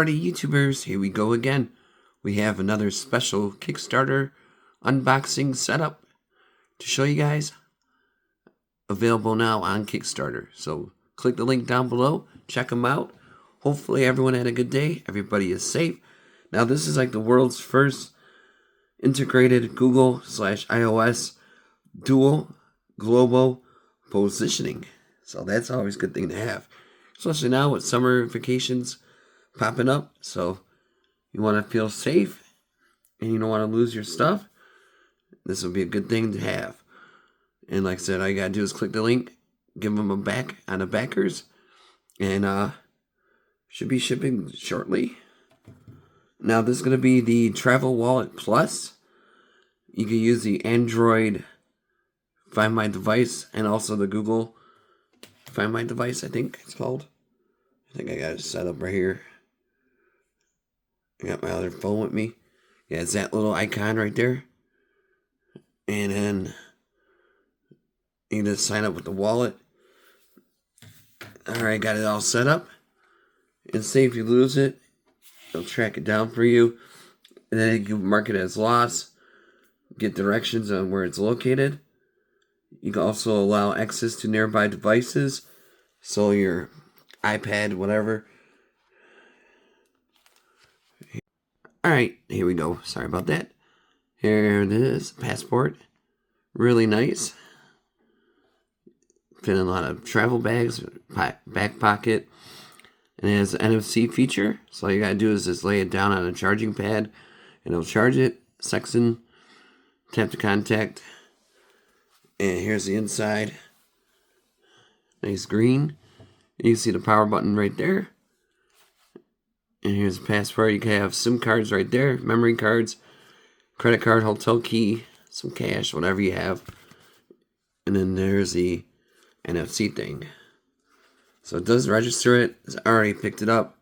party YouTubers, here we go again. We have another special Kickstarter unboxing setup to show you guys. Available now on Kickstarter. So click the link down below, check them out. Hopefully everyone had a good day, everybody is safe. Now this is like the world's first integrated Google/iOS dual global positioning. So that's always a good thing to have. Especially now with summer vacations popping up. So you want to feel safe and you don't want to lose your stuff. This will be a good thing to have. And like I said, all you got to do is click the link, give them a back on the backers, and should be shipping shortly. Now this is going to be the Travel Wallet Plus. You can use the Android Find My Device and also the Google Find My Device, I think it's called. I think I got it set up right here. I got my other phone with me. Yeah, it's that little icon right there. And then you just sign up with the wallet. Alright, got it all set up. And say if you lose it, it'll track it down for you. And then you can mark it as lost. Get directions on where it's located. You can also allow access to nearby devices. So your iPad, whatever. Alright, here we go. Sorry about that. Here it is. Passport. Really nice. Fit in a lot of travel bags, back pocket. And it has an NFC feature. So all you gotta do is just lay it down on a charging pad and it'll charge it. Seinxon. Tap to contact. And here's the inside. Nice green. You can see the power button right there. And here's the passport. You can have SIM cards right there. Memory cards. Credit card, hotel key. Some cash, whatever you have. And then there's the NFC thing. So it does register it. It's already picked it up.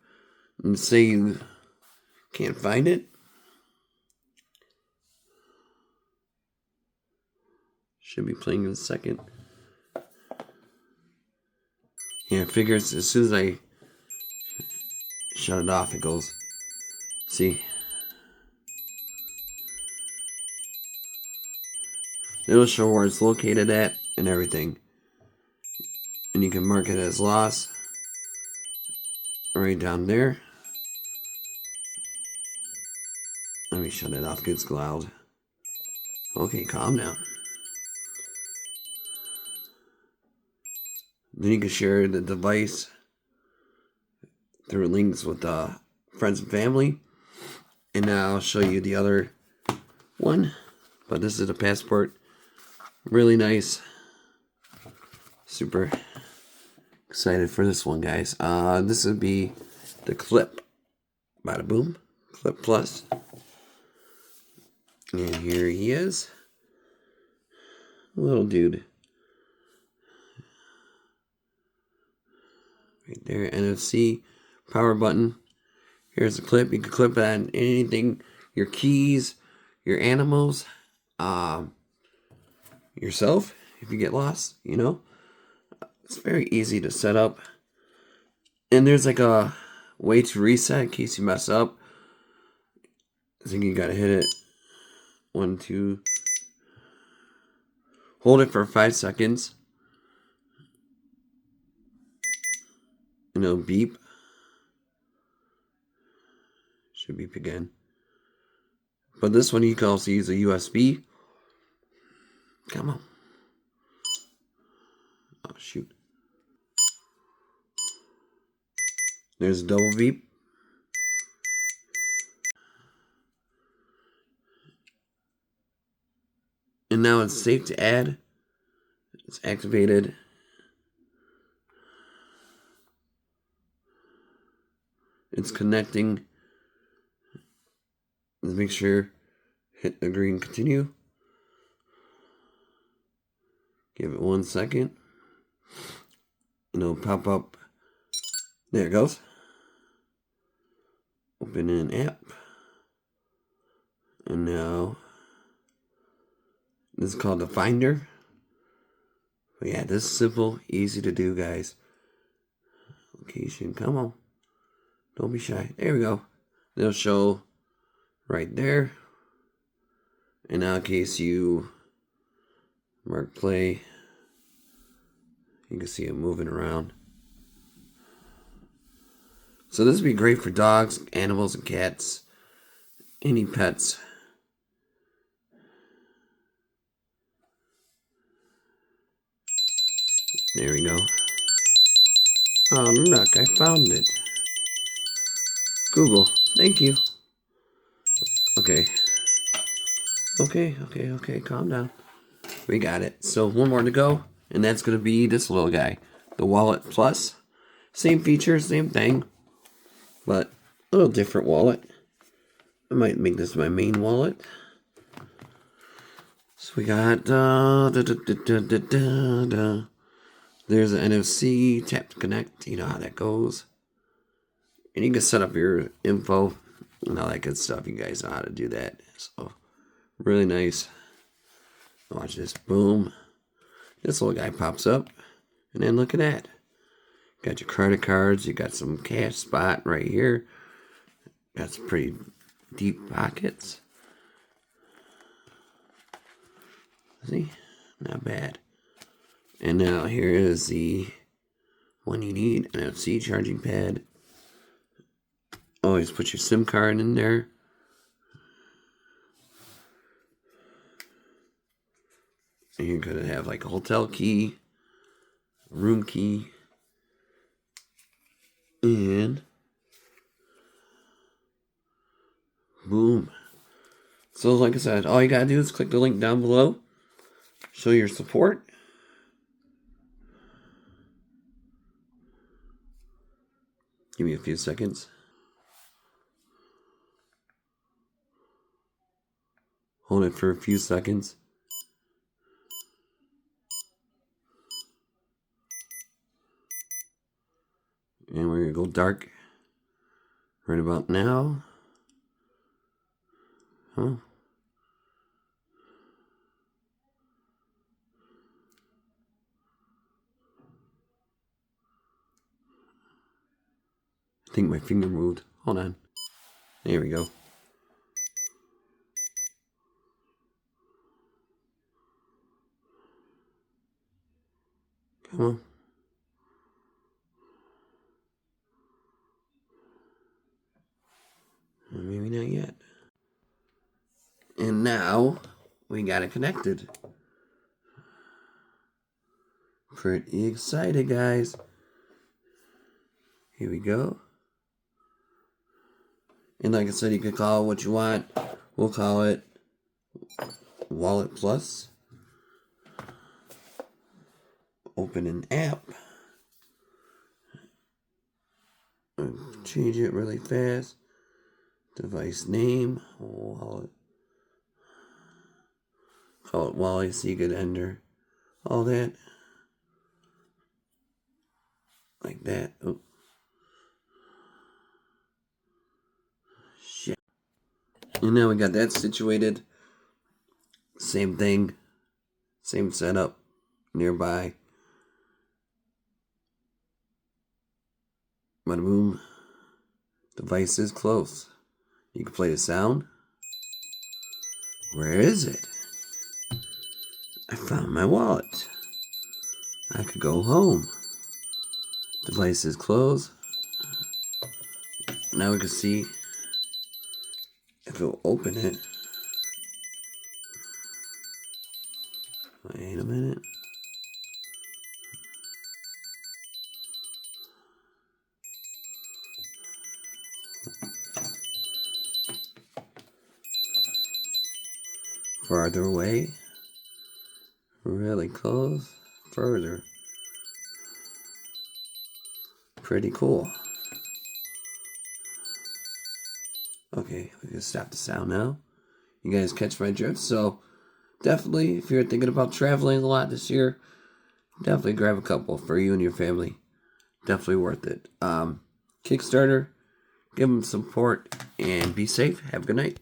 And say you can't find it. Should be playing in a second. Yeah, it figures as soon as I shut it off, it goes. See? It'll show where it's located at and everything. And you can mark it as lost. Right down there. Let me shut it off, it gets loud. Okay, calm down. Then you can share the device through links with friends and family. And now I'll show you the other one. But this is the passport. Really nice. Super excited for this one, guys. This would be the Clip. Bada boom. Clip Plus. And here he is. Little dude. Right there, NFC, power button. Here's the clip. You can clip it on anything. Your keys, your animals, yourself, if you get lost, you know. It's very easy to set up. And there's like a way to reset in case you mess up. I think you gotta hit it. 1, 2. Hold it for 5 seconds. And it'll beep. Should beep again. But this one you can also use a USB. Come on. Oh shoot. There's a double beep. And now it's safe to add. It's activated. It's connecting. Let's make sure. Hit agree and continue. Give it 1 second. And it'll pop up. There it goes. Open an app. And now this is called the Finder. But yeah, this is simple, easy to do, guys. Location, come on. Don't be shy. There we go. It'll show right there. And now in case you mark play, you can see it moving around. So this would be great for dogs, animals, and cats. Any pets. There we go. Oh, look, I found it. Google, thank you. Okay. Okay, calm down. We got it. So one more to go, and that's going to be this little guy. The Wallet Plus. Same features, same thing, but a little different wallet. I might make this my main wallet. So we got there's an NFC, tap to connect, you know how that goes. And you can set up your info and all that good stuff. You guys know how to do that. So really nice. Watch this, boom. This little guy pops up, and then look at that. Got your credit cards, you got some cash spot right here. Got some pretty deep pockets. See? Not bad. And now here is the one you need, NFC charging pad. Always put your SIM card in there. And you're going to have like a hotel key, a room key, and boom. So like I said, all you got to do is click the link down below. Show your support. Give me a few seconds. Hold it for a few seconds. And we're going to go dark right about now. Huh? I think my finger moved. Hold on. There we go. Come on. Maybe not yet. And now we got it connected. Pretty excited, guys. Here we go. And like I said, you can call it what you want. We'll call it Wallet Plus. Open an app. Change it really fast. Device name. Wallet. Call it Wallet so you could enter all that. Like that. Oh. Shit. And now we got that situated. Same thing. Same setup. Nearby. Bada boom. Device is close. You can play the sound. Where is it? I found my wallet. I could go home. Device is closed. Now we can see if it'll open it. Wait a minute. Farther away. Really close. Further. Pretty cool. Okay, we can stop the sound now. You guys catch my drift. So definitely, if you're thinking about traveling a lot this year, definitely grab a couple for you and your family. Definitely worth it. Kickstarter, give them support, and be safe. Have a good night.